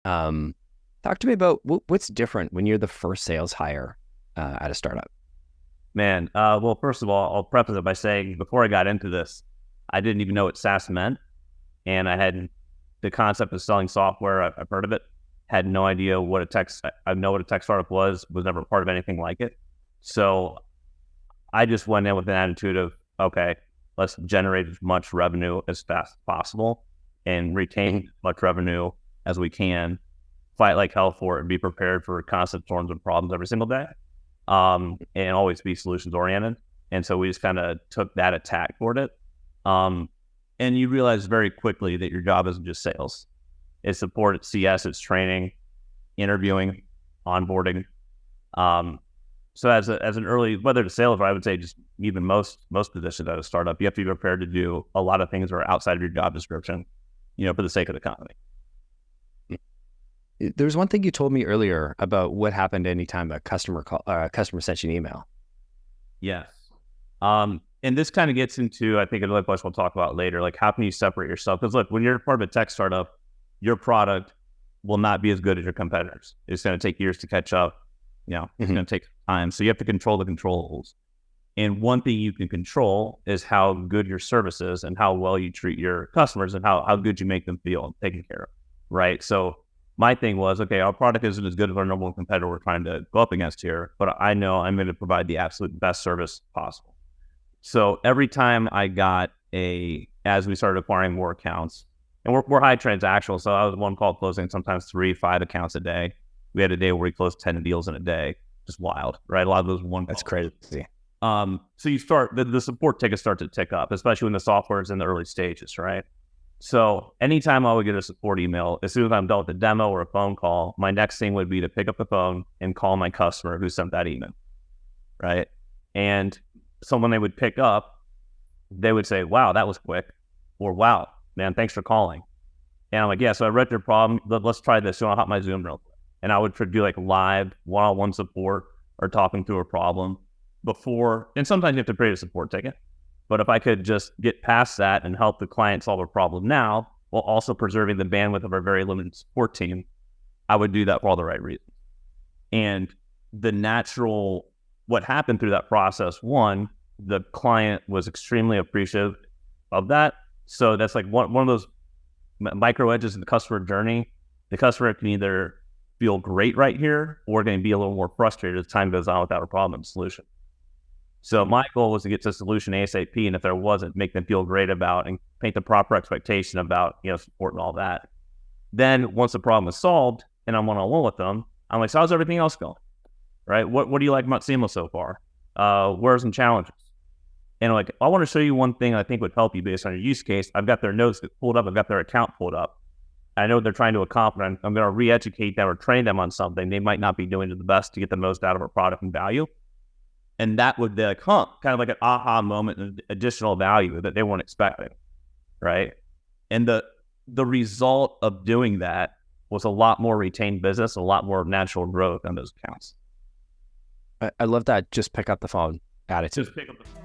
Um, Talk to me about what's different when you're the first sales hire at a startup. Man, well, first of all, I'll preface it by saying before I got into this, I didn't even know what SaaS meant. And I had the concept of selling software. I've heard of it, had no idea what I know what a tech startup was never part of anything like it. So I just went in with an attitude of, okay, let's generate as much revenue as fast as possible and retain as much revenue as we can, fight like hell for it and be prepared for constant storms and problems every single day. And always be solutions oriented. And so we just kind of took that attack toward it. And you realize very quickly that your job isn't just sales. It's support, it's CS, it's training, interviewing, onboarding. So as an early, whether it's sales or I would say just even most positions at a startup, you have to be prepared to do a lot of things that are outside of your job description, for the sake of the company. There's one thing you told me earlier about what happened anytime a customer sent you an email. Yes. And this kind of gets into, I think, another place we'll talk about later, like how can you separate yourself? Because look, when you're part of a tech startup, your product will not be as good as your competitors. It's going to take years to catch up. It's going to take time. So you have to control the controllables. And one thing you can control is how good your service is and how well you treat your customers and how good you make them feel taken care of, right? So my thing was, okay, our product isn't as good as our number one competitor we're trying to go up against here, but I know I'm going to provide the absolute best service possible. So every time as we started acquiring more accounts, and we're high transactional, so I was one call closing sometimes 3-5 accounts a day. We had a day where we closed 10 deals in a day. Just wild, right? A lot of those one. That's crazy. So you start, the support tickets start to tick up, especially when the software is in the early stages, right? So anytime I would get a support email, as soon as I'm done with a demo or a phone call, my next thing would be to pick up the phone and call my customer who sent that email, right? And so when they would pick up, they would say, wow, that was quick. Or wow, man, thanks for calling. And I'm like, yeah, so I read your problem. Let's try this. So I'll hop my Zoom real quick. And I would do like live one-on-one support or talking through a problem before. And sometimes you have to create a support ticket. But if I could just get past that and help the client solve a problem now, while also preserving the bandwidth of our very limited support team, I would do that for all the right reasons. And what happened through that process, one, the client was extremely appreciative of that. So that's like one of those micro edges in the customer journey. The customer can either feel great right here or going to be a little more frustrated as time goes on without a problem and solution. So my goal was to get to a solution ASAP, and if there wasn't, make them feel great about and paint the proper expectation about support and all that. Then once the problem is solved and I'm one-on-one with them, I'm like, so how's everything else going? Right? What do you like about Seamless so far? Where are some challenges? And I'm like, I want to show you one thing I think would help you based on your use case. I've got their notes pulled up. I've got their account pulled up. I know what they're trying to accomplish. I'm going to re-educate them or train them on something they might not be doing to the best to get the most out of our product and value. And that would be like, kind of like an aha moment and additional value that they weren't expecting, right? And the result of doing that was a lot more retained business, a lot more natural growth on those accounts. I love that. Just pick up the phone attitude. Just pick up the phone.